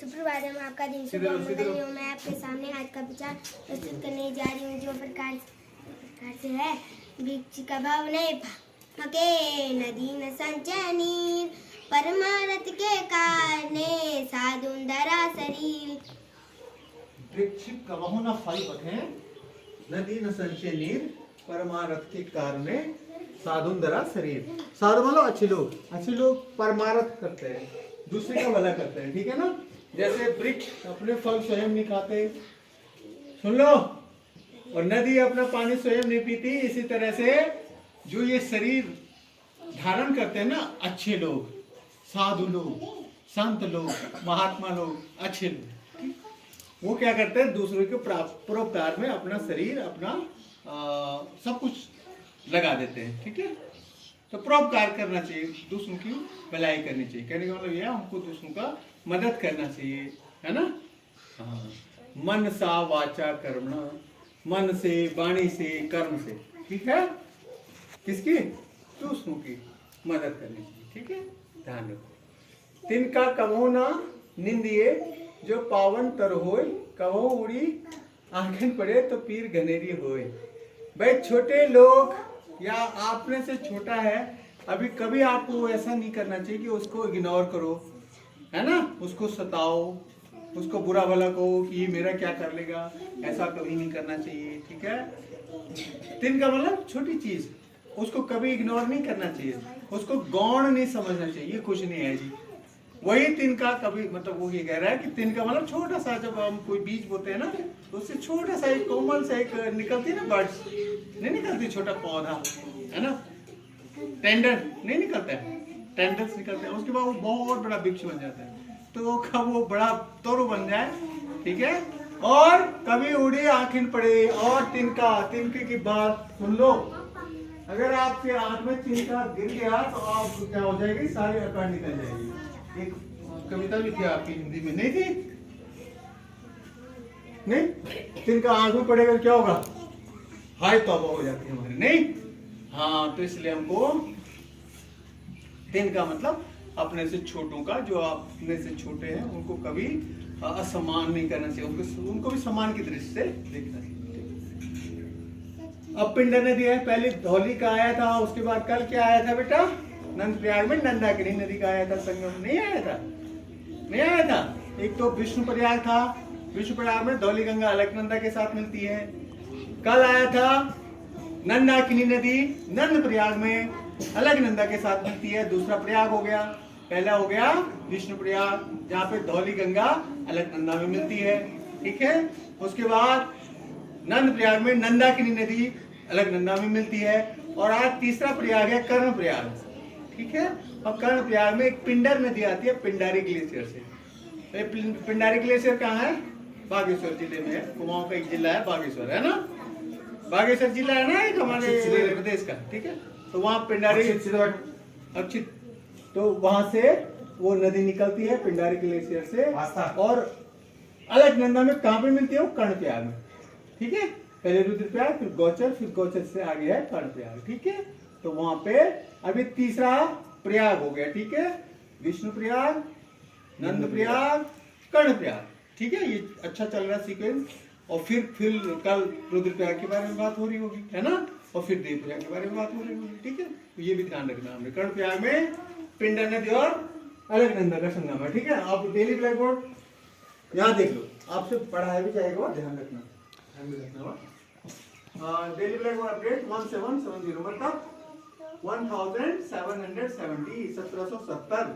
सुप्रभात, मैं आपका दिन शुभ मंगल हूँ। मैं आपके सामने आज का विचार प्रस्तुत करने जा रही हूँ, जो प्रकार से है। वृक्ष का भाव नहीं के नदी न संचय नीर, परमारथ के कारणे साधुन धरा शरीर। वृक्ष कबहु न फल बखे, नदी न संचय नीर, परमारथ के कारणे साधुन धरा शरीर। साधु मतलब अच्छे लोग परमारथ करते हैं, दूसरे का भला करते हैं, ठीक है ना। जैसे वृक्ष अपने फल स्वयं नहीं खाते, सुन लो, और नदी अपना पानी स्वयं नहीं पीती। इसी तरह से जो ये शरीर धारण करते हैं ना, अच्छे लोग, साधु लोग, संत लोग, महात्मा लोग, अच्छे लोग, वो क्या करते हैं, दूसरों के परोपकार में अपना शरीर, अपना सब कुछ लगा देते हैं, ठीक है। तो परोपकार करना चाहिए, दूसरों की भलाई करनी चाहिए। कहने का मतलब यह है, हमको दूसरों का मदद करना चाहिए, है ना। हाँ, मन सा वाचा कर्मणा, मन से, वाणी से, कर्म से, ठीक है। किसकी? दूसरों की मदद करनी चाहिए, ठीक है। ध्यान रखो। तिनका कबहु ना निंदिए, जो पावन तर होय, कबहु उड़ी आंखें पड़े तो पीर घनेरी होय। भाई छोटे लोग या आपने से छोटा है, अभी कभी आपको ऐसा नहीं करना चाहिए कि उसको इग्नोर करो, है ना, उसको सताओ, उसको बुरा भला कहो कि ये मेरा क्या कर लेगा, ऐसा कभी नहीं करना चाहिए, ठीक है। तिन का मतलब छोटी चीज, उसको कभी इग्नोर नहीं करना चाहिए, उसको गौण नहीं समझना चाहिए, कुछ नहीं है जी। वही तिनका कभी मतलब वो ये कह रहा है कि तिनका मतलब छोटा सा, जब हम कोई बीज बोते हैं ना, तो उससे छोटा सा एक कोमल सा एक निकलती है ना, बर्ड्स नहीं निकलती, छोटा पौधा है ना, टेंडर नहीं निकलता है, टेंडर्स निकलते हैं, उसके बाद वो बहुत बड़ा वृक्ष बन जाता है। तो कब वो बड़ा तोरो बन जाए, ठीक है। और कभी उड़ी आंखें पड़े, और तिनके की बात सुन लो। अगर आपके आंख में तिनका गिर गया तो आप क्या हो जाएगी, सारी अकड़ निकल जाएगी। एक कविता भी थी आपकी हिंदी में, नहीं थी? नहीं, तिनका आंख में पड़ेगा क्या होगा, हाय तौबा हो जाती है हमारी, नहीं। हाँ, तो इसलिए हमको तिनका मतलब अपने से छोटों का, जो अपने से छोटे हैं, उनको कभी असम्मान नहीं करना चाहिए, उनको भी सम्मान की दृष्टि से देखना चाहिए। अब पिंडर ने दिया है, पहले धौली का आया था, उसके बाद कल क्या आया था बेटा, नंद प्रयाग में नंदाकिनी नदी का आया था, संगम नहीं आया था, नहीं आया था। एक तो विष्णु प्रयाग था, विष्णु प्रयाग में धौली गंगा अलकनंदा के साथ मिलती है। कल आया था नंदाकिनी नदी, नंद प्रयाग में अलकनंदा के साथ मिलती है, दूसरा प्रयाग हो गया। पहला हो गया विष्णु प्रयाग, जहाँ पे धौली गंगा अलकनंदा में मिलती है, ठीक है। उसके बाद नंद प्रयाग में नंदाकिनी नदी अलकनंदा में मिलती है, और आज तीसरा प्रयाग है कर्ण प्रयाग, ठीक है। और कर्ण प्रयाग में एक पिंडर नदी आती है, पिंडारी ग्लेशियर से। पिंडारी ग्लेशियर कहाँ है? बागेश्वर जिले में है, कुमाऊं का एक जिला है बागेश्वर, है ना, बागेश्वर जिला है ना एक हमारे प्रदेश का, ठीक है। तो वहाँ पिंडारी अक्षित, तो वहां से वो नदी निकलती है पिंडारी ग्लेशियर से, और अलकनंदा में कहाँ पे मिलती है वो, कर्ण प्रयाग में, ठीक है। पहले रुद्रप्रयाग, फिर गौचर, फिर गौचर से आगे है कर्ण प्रयाग, ठीक है। तो वहां पे अभी तीसरा प्रयाग हो गया, ठीक है, विष्णु प्रयाग, नंद प्रयाग, कर्ण प्रयाग, ठीक है। ये अच्छा चल रहा सीक्वेंस। और फिर कल रुद्रप्रयाग के बारे में बात हो रही होगी, है ना, और फिर देव प्रयाग के बारे में बात हो रही होगी, ठीक है। तो ये भी ध्यान रखना हमने, कर्ण प्रयाग में पिंडर नदी और अलकनंदा का संगम है, ठीक है। आप डेली ब्लैक बोर्ड यहाँ देख लो, आपसे पढ़ाया भी जाएगा, ध्यान रखना, डेली ब्लैक बोर्ड अपडेट 1770 मतलब 1770, 1770,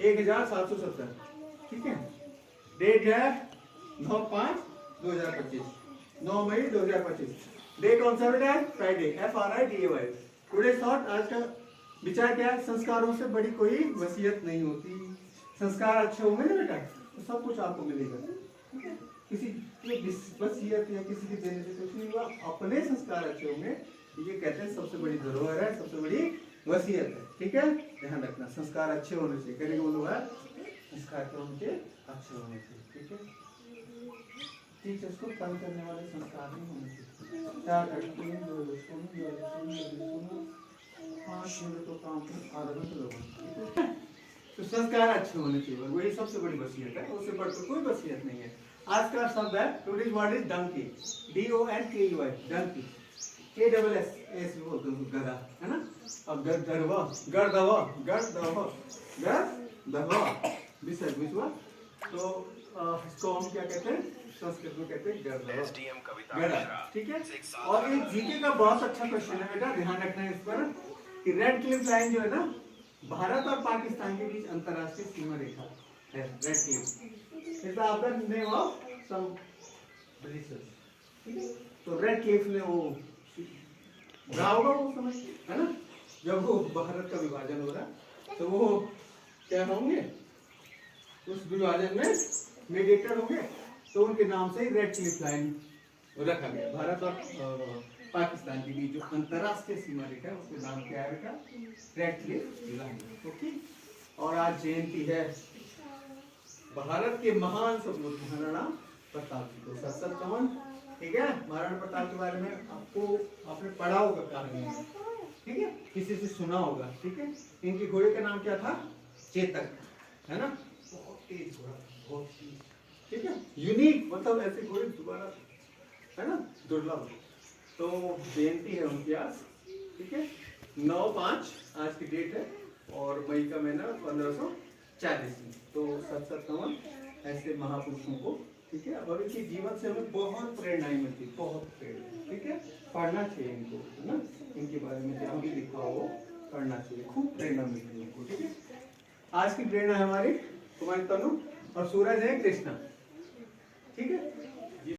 1770, ठीक है। डेट है 9/5/2025, 9 मई 2025। डे कौन सा बेटा है? Friday, FRIDAY। टुडे थॉट, आज का विचार क्या है? संस्कारों से बड़ी कोई वसीयत नहीं होती। संस्कार अच्छे होंगे ना बेटा, तो सब कुछ आपको मिलेगा, ठीक है। किसी की वसीयत या किसी के देने से कुछ नहीं हुआ, अपने संस्कार अच्छे होंगे, ये कहते हैं सबसे बड़ी धरोहर है, सबसे बड़ी वसीयत है, ठीक है। ध्यान रखना, संस्कार अच्छे होने चाहिए, कहने का मतलब है संस्कार के उनके अच्छे होने चाहिए, ठीक है। टीचर्स को तंग करने वाले संस्कार नहीं होने चाहिए। क्या करते हैं, तो काम आदत लोगों, तो संस्कार अच्छे होने चाहिए, वही सबसे बड़ी वसीयत है, उससे बढ़कर कोई वसीयत नहीं है। आज का शब्द है today's word is donkey, DONKEY, donkey, KSS बोलते हैं गधा, है ना। अब गर्दवा गर्दवा गर्दवा गर्दवा विसर्ग विश्वा, तो इसको हम क्या कहते हैं, संस्कृत में कहते हैं गर्दवा गधा, ठीक है। और एक जीके का बहुत अच्छा क्वेश्चन है बेटा, ध्यान रखना है इस पर कि रेड क्लिफ लाइन जो है ना, भारत और पाकिस्तान के बीच अंतरराष्ट्रीय सीमा रेखा है, Radcliffe is the name of some Britishers, ठीक है। तो रेड क्लिफ ने वो रहा होगा वो समय, है ना, जब वो भारत का विभाजन हो रहा, तो वो क्या होंगे, उस विभाजन में मेडिएटर होंगे, तो उनके नाम से रेड क्लिफ लाइन रखा गया। भारत और पाकिस्तान के बीच जो अंतरराष्ट्रीय सीमा रेखा है उसके नाम क्या है बेटा, रेड क्लिफ लाइन, ओके। और आज जयंती है भारत के महान सपूत महाराणा प्रताप जी को, 751, ठीक है। महाराणा प्रताप के बारे में आपको आपने पढ़ा होगा कहानी में, ठीक है, किसी से सुना होगा, ठीक है। इनके घोड़े का नाम क्या था, चेतक, है ना, बहुत तेज घोड़ा, बहुत तेज, ठीक है, यूनिक, मतलब ऐसे घोड़े दोबारा, है ना, दुर्लभ। तो जयंती है उनकी आज, ठीक है, 9/5 आज की डेट है, और मई का महीना 1540 में। तो 751 ऐसे महापुरुषों को, ठीक है, और इनके जीवन से हमें बहुत प्रेरणाएं मिलती, बहुत प्रेरणा, ठीक है, पढ़ना चाहिए इनको, है ना, इनके बारे में जहाँ भी लिखा हो पढ़ना चाहिए, खूब प्रेरणा मिलती है इनको, ठीक है। आज की प्रेरणा है हमारी कुमारी तनु, और सूरज है कृष्णा, ठीक है।